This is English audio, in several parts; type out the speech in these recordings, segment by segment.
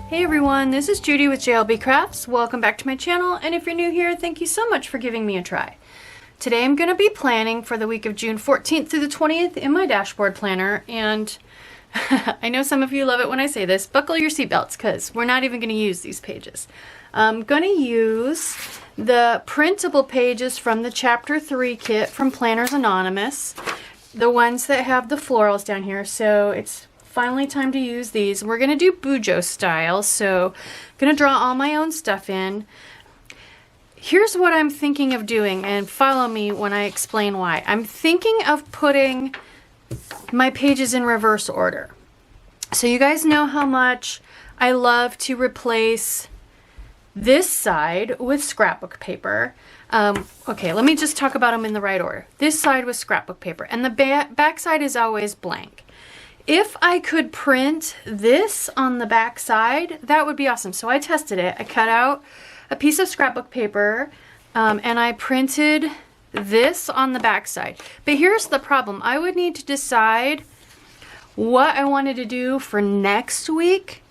Hey everyone, this is Judy with JLBCrafts. Welcome back to my channel, and if you're new here, thank you so much for giving me a try. Today I'm going to be planning for the week of June 14th through the 20th in my dashboard planner, and I know some of you love it when I say this. Buckle your seatbelts because we're not even going to use these pages. I'm going to use the printable pages from the Chapter 3 kit from Planners Anonymous, the ones that have the florals down here, so it's finally time to use these. We're going to do Bujo style, so I'm going to draw all my own stuff in. Here's what I'm thinking of doing, and follow me when I explain why. I'm thinking of putting my pages in reverse order. So you guys know how much I love to replace this side with scrapbook paper. Okay, let me just talk about them in the right order. This side with scrapbook paper, and the back side is always blank. If I could print this on the back side, that would be awesome. So I tested it. I cut out a piece of scrapbook paper and I printed this on the back side. But here's the problem. I would need to decide what I wanted to do for next week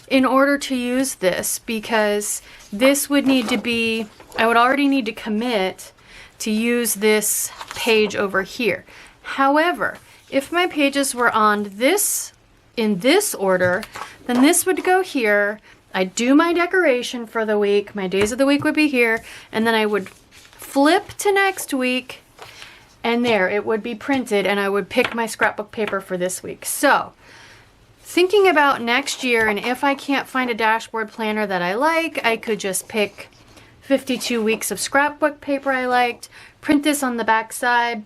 in order to use this, because this would need to be, I would already need to commit to use this page over here. However, if my pages were on this, in this order, then this would go here. I'd do my decoration for the week, my days of the week would be here, and then I would flip to next week, and there, it would be printed, and I would pick my scrapbook paper for this week. So, thinking about next year, and if I can't find a dashboard planner that I like, I could just pick 52 weeks of scrapbook paper I liked, print this on the back side,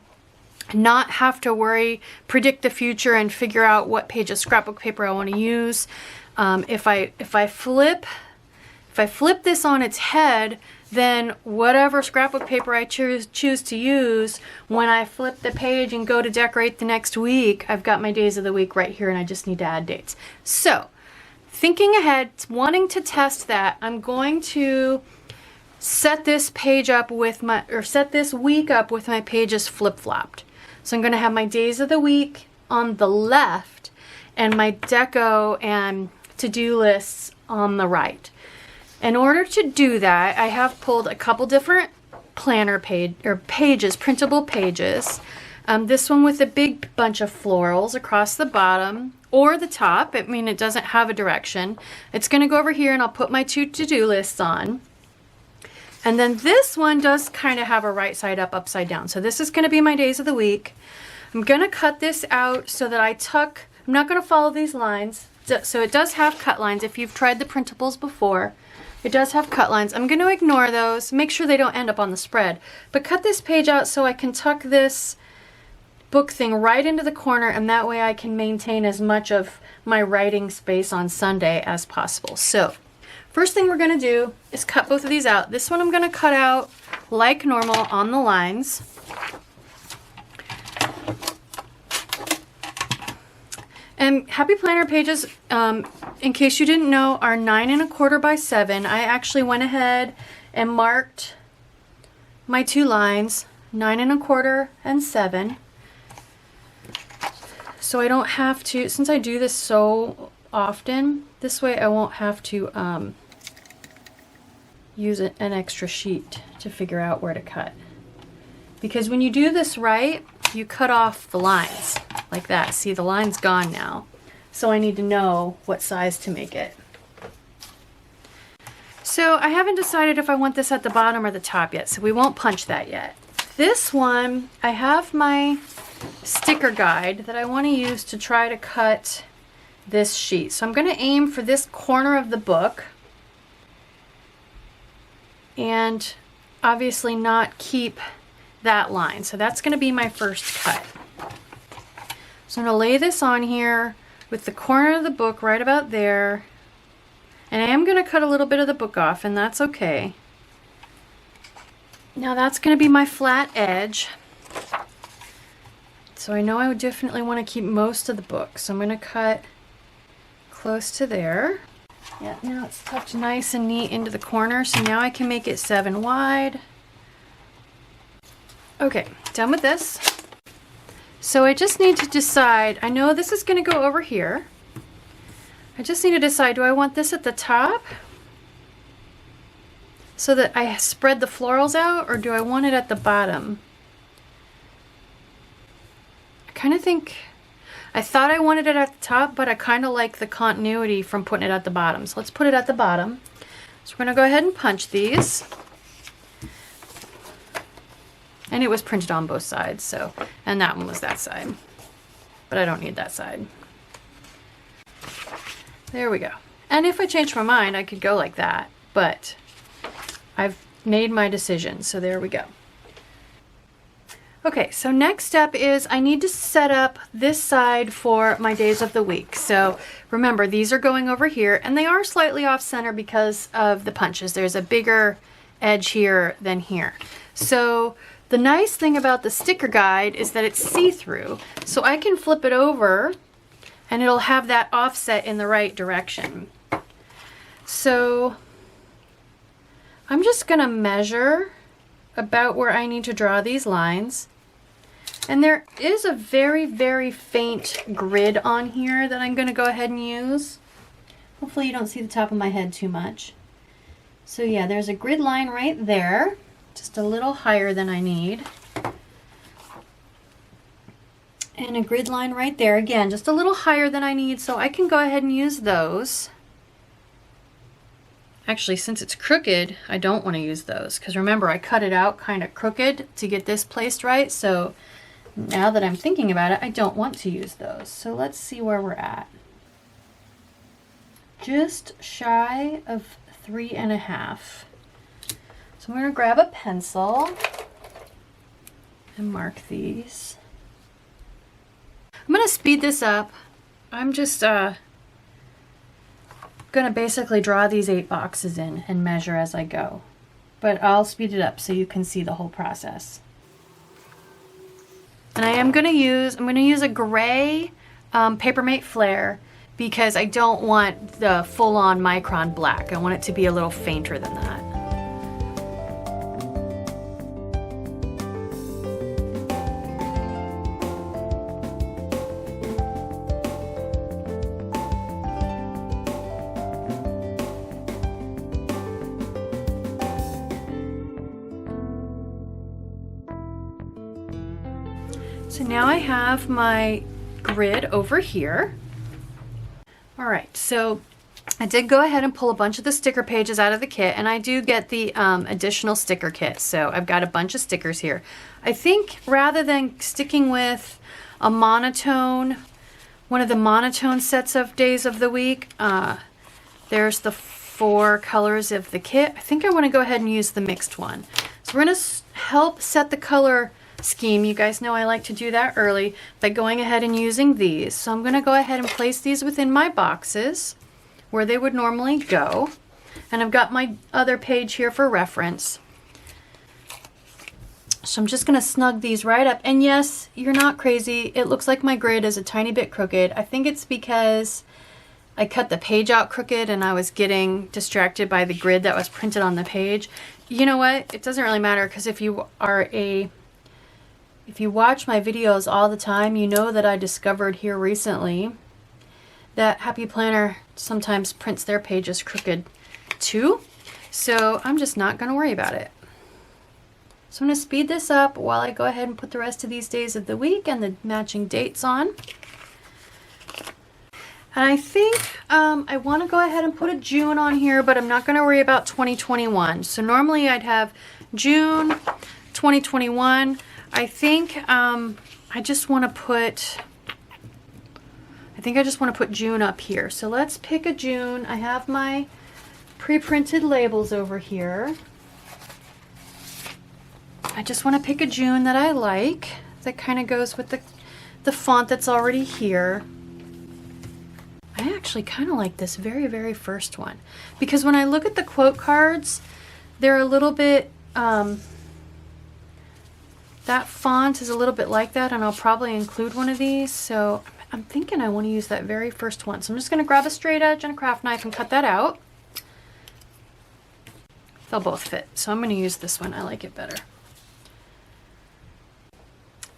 not have to worry, predict the future, and figure out what page of scrapbook paper I want to use. If I flip this on its head, then whatever scrapbook paper I choose to use, when I flip the page and go to decorate the next week, I've got my days of the week right here, and I just need to add dates. So, thinking ahead, wanting to test that, I'm going to set this page up with my, or set this week up with my pages flip-flopped. So I'm going to have my days of the week on the left and my deco and to-do lists on the right. In order to do that, I have pulled a couple different planner pages, printable pages. This one with a big bunch of florals across the bottom or the top. I mean, it doesn't have a direction. It's going to go over here, and I'll put my two to-do lists on. And then this one does kind of have a right side up, upside down. So this is going to be my days of the week. I'm going to cut this out so that I tuck, I'm not going to follow these lines. So it does have cut lines. If you've tried the printables before, it does have cut lines. I'm going to ignore those, make sure they don't end up on the spread. But cut this page out so I can tuck this book thing right into the corner, and that way I can maintain as much of my writing space on Sunday as possible. So, first thing we're going to do is cut both of these out. This one I'm going to cut out like normal on the lines. And Happy Planner pages, in case you didn't know, are 9 1/4 by 7. I actually went ahead and marked my two lines, 9 1/4 and 7. So I don't have to, since I do this so often, this way I won't have to use an extra sheet to figure out where to cut. Because when you do this right, you cut off the lines like that. See, the line's gone now. So I need to know what size to make it. So I haven't decided if I want this at the bottom or the top yet, so we won't punch that yet. This one, I have my sticker guide that I want to use to try to cut this sheet. So I'm going to aim for this corner of the book and obviously not keep that line. So that's going to be my first cut. So I'm going to lay this on here with the corner of the book right about there. And I am going to cut a little bit of the book off, and that's okay. Now that's going to be my flat edge. So I know I would definitely want to keep most of the book. So I'm going to cut close to there. Yeah, now it's tucked nice and neat into the corner. So now I can make it 7 wide. Okay, done with this. So I just need to decide, I know this is going to go over here. I just need to decide, do I want this at the top so that I spread the florals out, or do I want it at the bottom? I kind of think, I thought I wanted it at the top, but I kind of like the continuity from putting it at the bottom. So let's put it at the bottom. So we're going to go ahead and punch these. And it was printed on both sides, so, and that one was that side. But I don't need that side. There we go. And if I change my mind, I could go like that, but I've made my decision, so there we go. Okay, so next step is I need to set up this side for my days of the week. So remember, these are going over here, and they are slightly off center because of the punches. There's a bigger edge here than here. So the nice thing about the sticker guide is that it's see-through, so I can flip it over and it'll have that offset in the right direction. So I'm just gonna measure about where I need to draw these lines. And there is a very, very faint grid on here that I'm gonna go ahead and use. Hopefully you don't see the top of my head too much. So yeah, there's a grid line right there. Just a little higher than I need. And a grid line right there. Again, just a little higher than I need, so I can go ahead and use those. Actually, since it's crooked, I don't want to use those, because remember, I cut it out kind of crooked to get this placed right, so now that I'm thinking about it, I don't want to use those. So let's see where we're at. Just shy of 3.5. So I'm going to grab a pencil and mark these. I'm going to speed this up. I'm just going to basically draw these 8 boxes in and measure as I go. But I'll speed it up so you can see the whole process. And I'm going to use a gray Papermate Flare because I don't want the full-on micron black. I want it to be a little fainter than that. So now I have my grid over here. All right, so I did go ahead and pull a bunch of the sticker pages out of the kit, and I do get the additional sticker kit. So I've got a bunch of stickers here. I think rather than sticking with a monotone, one of the monotone sets of days of the week, there's the 4 colors of the kit. I think I want to go ahead and use the mixed one. So we're going to help set the color scheme. You guys know I like to do that early by going ahead and using these. So I'm going to go ahead and place these within my boxes where they would normally go. And I've got my other page here for reference. So I'm just going to snug these right up. And yes, you're not crazy. It looks like my grid is a tiny bit crooked. I think it's because I cut the page out crooked and I was getting distracted by the grid that was printed on the page. You know what? It doesn't really matter, because if you watch my videos all the time, you know that I discovered here recently that Happy Planner sometimes prints their pages crooked too. So I'm just not going to worry about it. So I'm going to speed this up while I go ahead and put the rest of these days of the week and the matching dates on. And I think I want to go ahead and put a June on here, but I'm not going to worry about 2021. So normally I'd have June 2021. I think I just want to put June up here. So let's pick a June. I have my pre-printed labels over here. I just want to pick a June that I like, that kind of goes with the font that's already here. I actually kind of like this very, very first one, because when I look at the quote cards, they're a little bit, that font is a little bit like that, and I'll probably include one of these. So I'm thinking I want to use that very first one. So I'm just going to grab a straight edge and a craft knife and cut that out. They'll both fit, so I'm going to use this one. I like it better.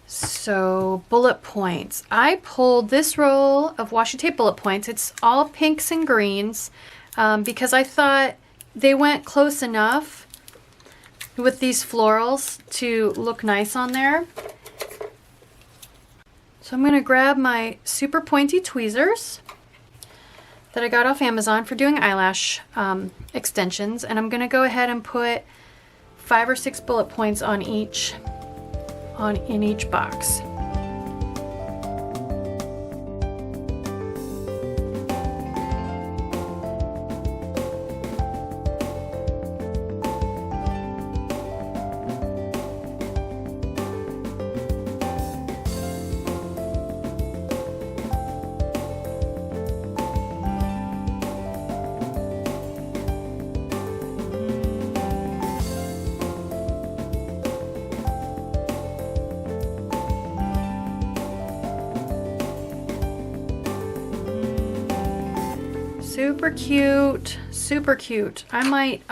So bullet points. I pulled this roll of washi tape bullet points. It's all pinks and greens because I thought they went close enough with these florals to look nice on there. So I'm going to grab my super pointy tweezers that I got off Amazon for doing eyelash extensions, and I'm going to go ahead and put 5 or 6 bullet points in each box. Super cute, super cute. I might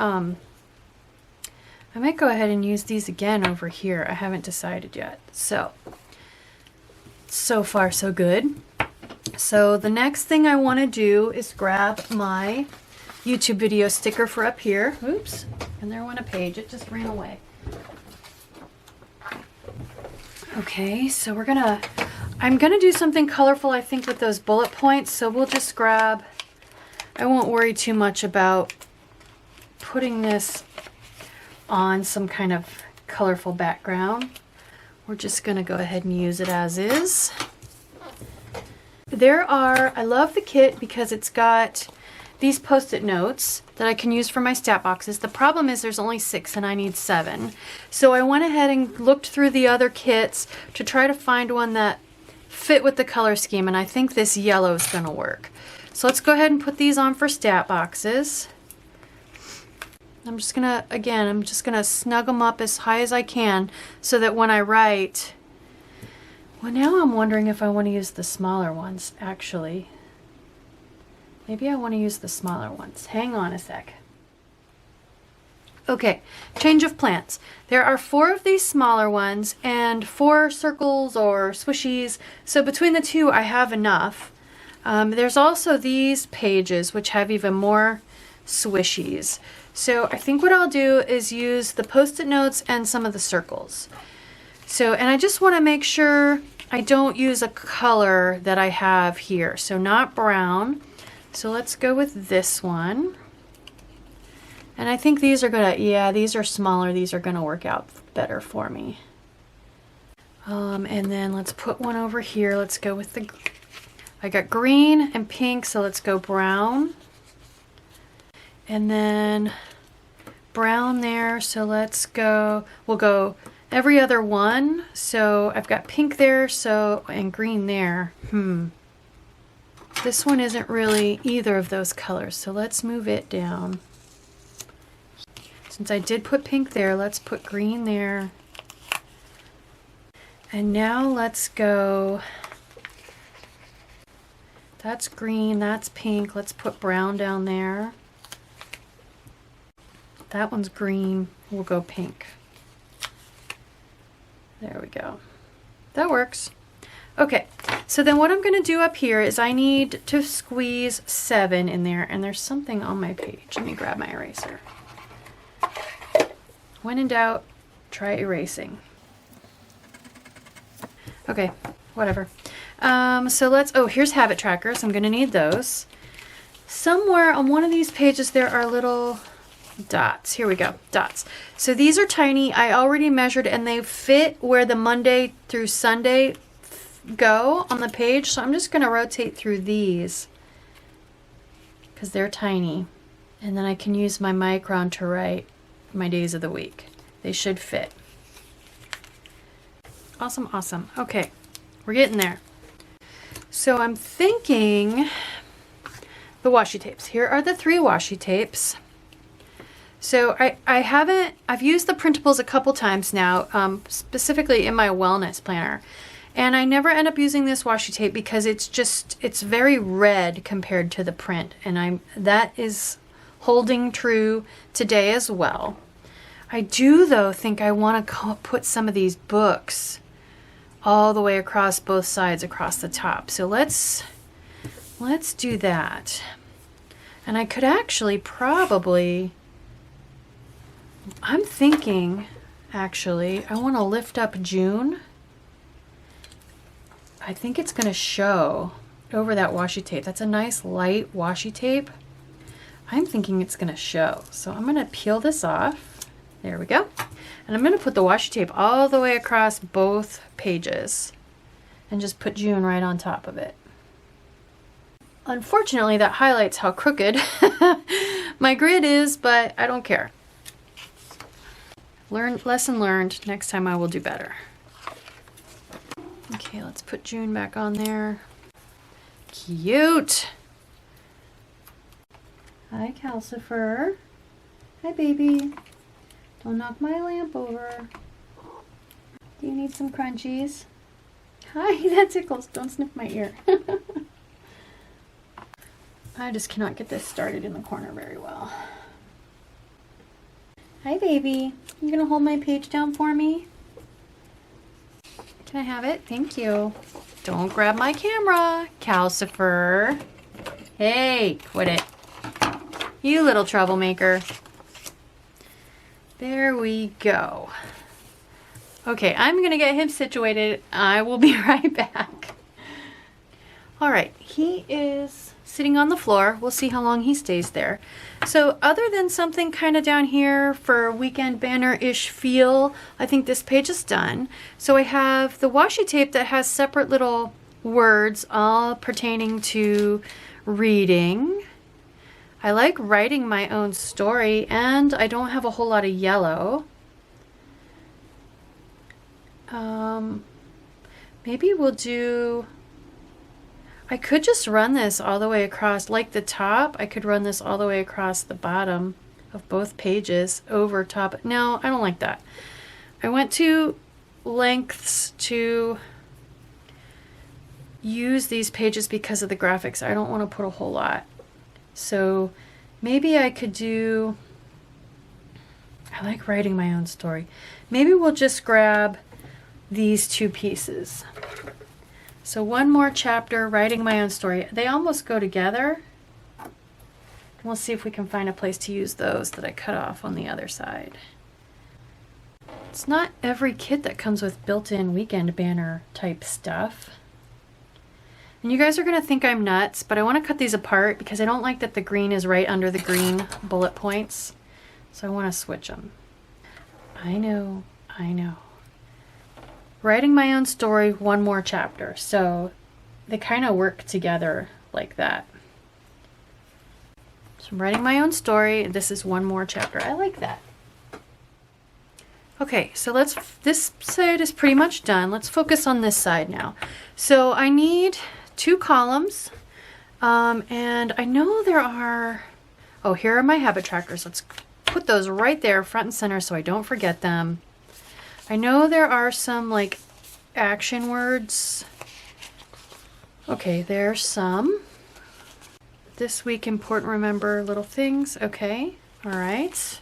go ahead and use these again over here. I haven't decided yet. So far so good. So the next thing I want to do is grab my YouTube video sticker for up here. Oops, and there went a page. It just ran away. Okay, so I'm gonna do something colorful, I think, with those bullet points. So we'll just grab, I won't worry too much about putting this on some kind of colorful background. We're just going to go ahead and use it as is. I love the kit because it's got these post-it notes that I can use for my stat boxes. The problem is there's only 6 and I need 7. So I went ahead and looked through the other kits to try to find one that fit with the color scheme, and I think this yellow is going to work. So let's go ahead and put these on for stat boxes. I'm just gonna snug them up as high as I can so that when I write, well, now I'm wondering if I want to use the smaller ones, actually. Maybe I want to use the smaller ones. Hang on a sec. Okay, change of plans. There are 4 of these smaller ones and 4 circles or swishies. So between the 2, I have enough. There's also these pages which have even more swishies. So I think what I'll do is use the post-it notes and some of the circles. And I just want to make sure I don't use a color that I have here. So not brown. So let's go with this one. And I think these are gonna, yeah, these are smaller. These are gonna work out better for me. And then let's put one over here. Let's go with I got green and pink, so let's go brown. And then brown there, so we'll go every other one. So I've got pink there, and green there. This one isn't really either of those colors, so let's move it down. Since I did put pink there, let's put green there. And now let's go, that's green, that's pink, let's put brown down there. That one's green, we'll go pink. There we go. That works. Okay, so then what I'm going to do up here is I need to squeeze 7 in there, and there's something on my page. Let me grab my eraser. When in doubt, try erasing. Okay, whatever. So here's habit trackers. I'm going to need those. Somewhere on one of these pages there are little dots. Here we go, dots. So these are tiny. I already measured and they fit where the Monday through Sunday go on the page. So I'm just going to rotate through these because they're tiny. And then I can use my micron to write my days of the week. They should fit. Awesome, awesome. Okay, we're getting there. So I'm thinking the washi tapes. Here are the 3 washi tapes. So I've used the printables a couple times now, specifically in my wellness planner. And I never end up using this washi tape because it's very red compared to the print. And that is holding true today as well. I do though think I want to put some of these books all the way across both sides across the top. So let's do that. And I could actually probably, I'm thinking actually, I want to lift up June. I think it's going to show over that washi tape. That's a nice light washi tape. I'm thinking it's going to show. So I'm going to peel this off. There we go. And I'm going to put the washi tape all the way across both pages and just put June right on top of it. Unfortunately, that highlights how crooked my grid is, but I don't care. Lesson learned. Next time I will do better. Okay, let's put June back on there. Cute. Hi, Calcifur. Hi, baby. Don't knock my lamp over. Do you need some crunchies? Hi, that tickles. Don't sniff my ear. I just cannot get this started in the corner very well. Hi, baby. You gonna hold my page down for me? Can I have it? Thank you. Don't grab my camera, Calcifur. Hey, quit it. You little troublemaker. There we go. Okay, I'm gonna get him situated. I will be right back. All right, he is sitting on the floor. We'll see how long he stays there. So other than something kind of down here for weekend banner-ish feel, I think this page is done. So I have the washi tape that has separate little words all pertaining to reading. I like writing my own story, and I don't have a whole lot of yellow. Maybe we'll do, I could just run this all the way across, like the top, I could run this all the way across the bottom of both pages over top. No, I don't like that. I went to lengths to use these pages because of the graphics. I don't want to put a whole lot. So maybe I could do, I like writing my own story. Maybe we'll just grab these two pieces. So one more chapter, writing my own story. They almost go together. We'll see if we can find a place to use those that I cut off on the other side. It's not every kit that comes with built-in weekend banner type stuff. And you guys are going to think I'm nuts, but I want to cut these apart because I don't like that the green is right under the green bullet points. So I want to switch them. I know. Writing my own story, one more chapter. So they kind of work together like that. So I'm writing my own story. This is one more chapter. I like that. Okay, so this side is pretty much done. Let's focus on this side now. So I need 2 columns, and I know there are, oh, here are my habit trackers. Let's put those right there front and center so I don't forget them. I know there are some like action words. Okay, there's some. This week, important, remember little things. Okay, all right.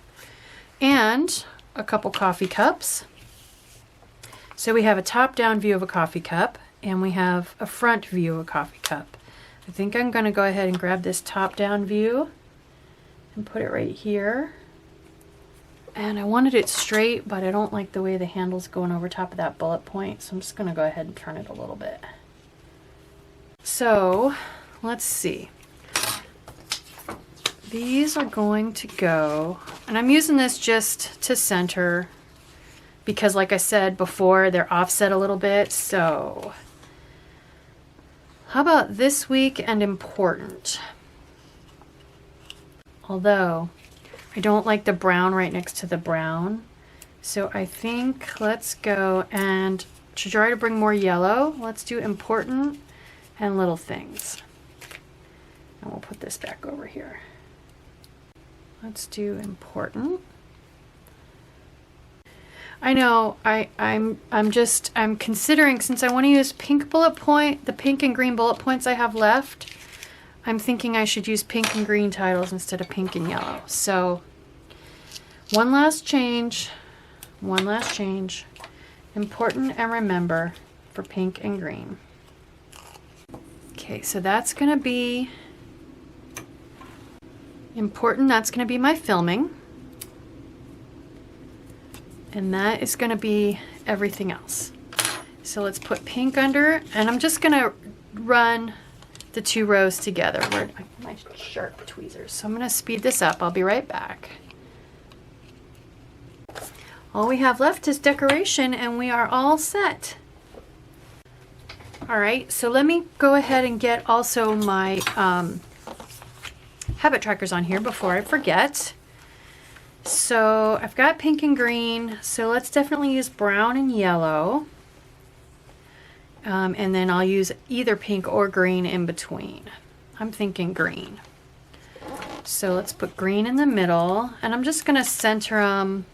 And a couple coffee cups. So we have a top-down view of a coffee cup, and we have a front view of a coffee cup. I think I'm going to go ahead and grab this top-down view and put it right here. And I wanted it straight, but I don't like the way the handle's going over top of that bullet point, so I'm just going to go ahead and turn it a little bit. So, let's see. These are going to go, and I'm using this just to center because, like I said before, they're offset a little bit. So how about this week and important? Although I don't like the brown right next to the brown, so I think let's go and to try to bring more yellow, let's do important and little things. And we'll put this back over here. Let's do important. I know I'm considering, since I want to use pink bullet point, the pink and green bullet points I have left, I'm thinking I should use pink and green titles instead of pink and yellow. So one last change. Important and remember. for pink and green. Okay, so that's gonna be important. That's gonna be my filming. And that is gonna be everything else. So let's put pink under, and I'm just gonna run the 2 rows together. Where'd my sharp tweezers? So I'm gonna speed this up. I'll be right back. All we have left is decoration, and we are all set. All right, so let me go ahead and get also my habit trackers on here before I forget. So I've got pink and green, so let's definitely use brown and yellow. And then I'll use either pink or green in between. I'm thinking green. So let's put green in the middle, and I'm just gonna center them.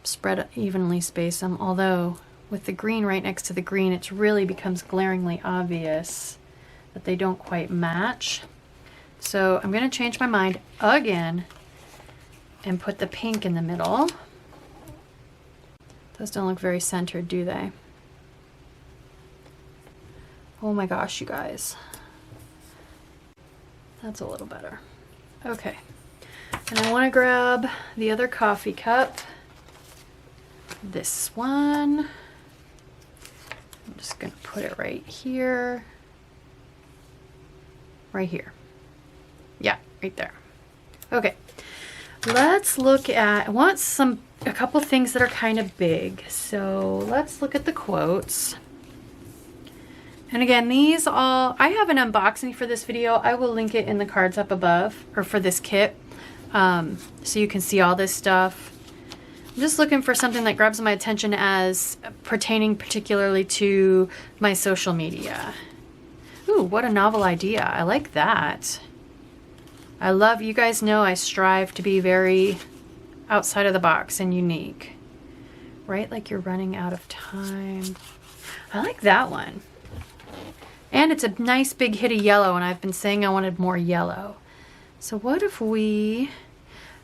Spread evenly space them, although with the green right next to the green, it really becomes glaringly obvious that they don't quite match. So I'm gonna change my mind again and put the pink in the middle. Those don't look very centered, do they? Oh my gosh, you guys. That's a little better. Okay. And I want to grab the other coffee cup. This one. I'm just going to put it right here. Right here. Yeah, right there. Okay. Let's look at, I want a couple things that are kind of big. So let's look at the quotes. And again, these all, I have an unboxing for this video. I will link it in the cards up above, or for this kit. So you can see all this stuff. I'm just looking for something that grabs my attention as pertaining particularly to my social media. Ooh, what a novel idea. I like that. I love, you guys know I strive to be very outside of the box and unique. Right? Like you're running out of time. I like that one. And it's a nice big hit of yellow, and I've been saying I wanted more yellow. So what if I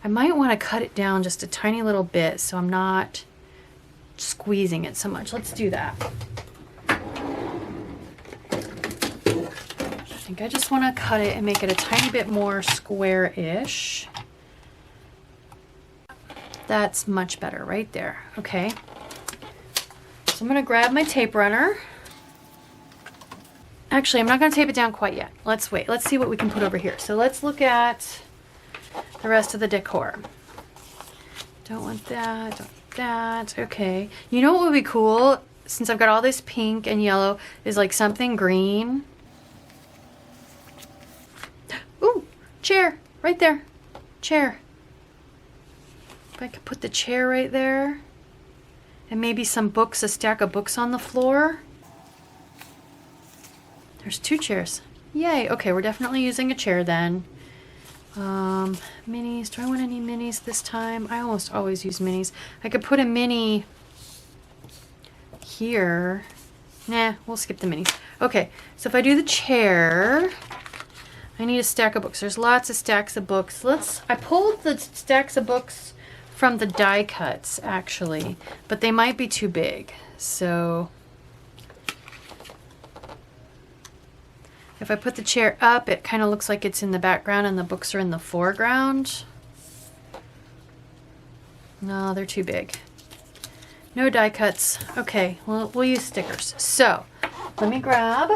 might want to cut it down just a tiny little bit so I'm not squeezing it so much. Let's do that. I think I just want to cut it and make it a tiny bit more square-ish. That's much better right there. Okay. So I'm going to grab my tape runner. Actually, I'm not going to tape it down quite yet. Let's wait. Let's see what we can put over here. So let's look at the rest of the decor. Don't want that. Don't want that. Okay. You know what would be cool, since I've got all this pink and yellow, is like something green. Ooh, chair. Right there. Chair. If I could put the chair right there. And maybe some books, a stack of books on the floor. There's 2 chairs. Yay. Okay, we're definitely using a chair then. Minis. Do I want any minis this time? I almost always use minis. I could put a mini here. Nah, we'll skip the minis. Okay, so if I do the chair, I need a stack of books. There's lots of stacks of books. I pulled the stacks of books from the die cuts, actually, but they might be too big. So if I put the chair up, it kind of looks like it's in the background and the books are in the foreground. No, they're too big. No die cuts. Okay, we'll use stickers. So let me grab.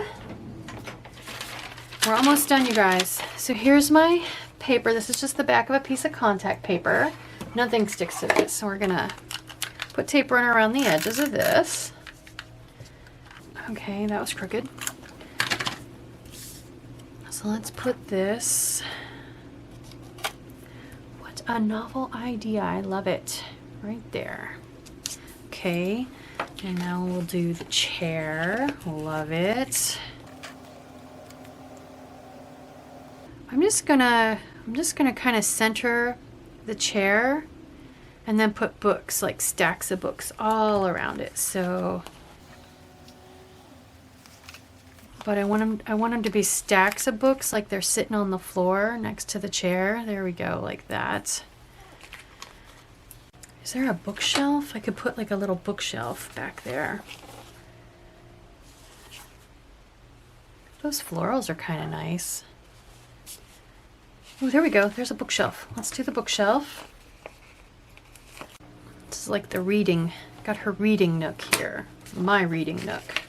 We're almost done, you guys. So here's my paper. This is just the back of a piece of contact paper. Nothing sticks to this. So we're gonna put tape runner around the edges of this. Okay, that was crooked. So let's put this. What a novel idea. I love it. Right there. Okay. And now we'll do the chair. Love it. I'm just gonna kind of center the chair and then put books, like stacks of books all around it. So but I want them to be stacks of books, like they're sitting on the floor next to the chair. There we go, like that. Is there a bookshelf? I could put like a little bookshelf back there. Those florals are kind of nice. Oh, there we go. There's a bookshelf. Let's do the bookshelf. This is like the reading. Got her reading nook here. My reading nook.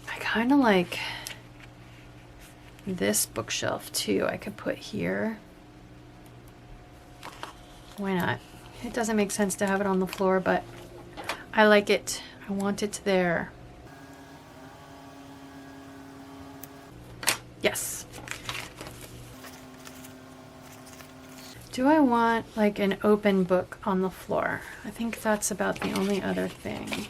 I kind of like this bookshelf too. I could put here. Why not? It doesn't make sense to have it on the floor, but I like it. I want it there. Yes. Do I want like an open book on the floor? I think that's about the only other thing.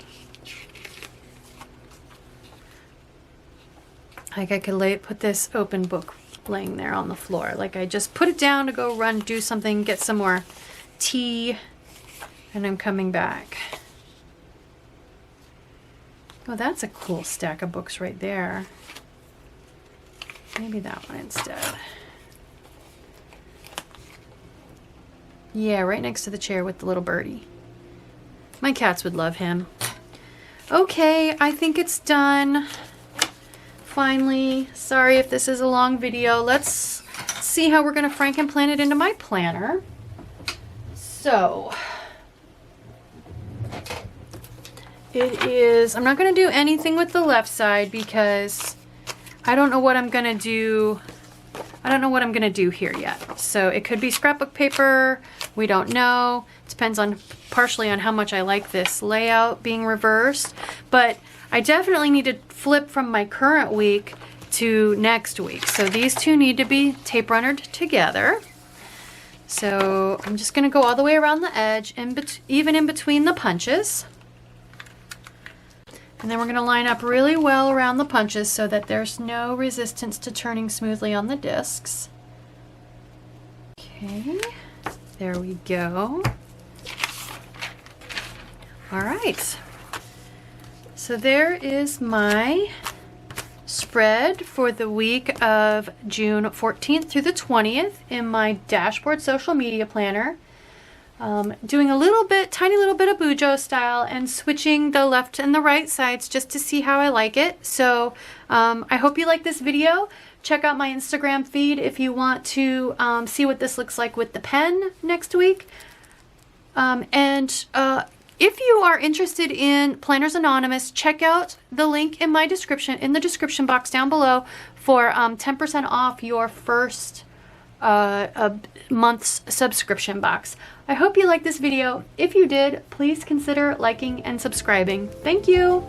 Like I could put this open book laying there on the floor. Like I just put it down to go run, do something, get some more tea, and I'm coming back. Oh, that's a cool stack of books right there. Maybe that one instead. Yeah, right next to the chair with the little birdie. My cats would love him. Okay, I think it's done. Finally, sorry if this is a long video. Let's see how we're gonna Frankenplan it into my planner. So, it is, I'm not gonna do anything with the left side because I don't know what I'm gonna do. I don't know what I'm gonna do here yet. So it could be scrapbook paper. We don't know. It depends on partially on how much I like this layout being reversed. But I definitely need to flip from my current week to next week. So these two need to be tape runnered together. So I'm just gonna go all the way around the edge, even in between the punches. And then we're going to line up really well around the punches so that there's no resistance to turning smoothly on the discs. Okay, there we go. All right, so there is my spread for the week of June 14th through the 20th in my dashboard social media planner. Doing a little bit, tiny little bit of Bujo style and switching the left and the right sides just to see how I like it. So I hope you like this video. Check out my Instagram feed if you want to see what this looks like with the pen next week. If you are interested in Planners Anonymous, check out the link in my description, in the description box down below for 10% off your first a month's subscription box. I hope you liked this video. If you did, please consider liking and subscribing. Thank you.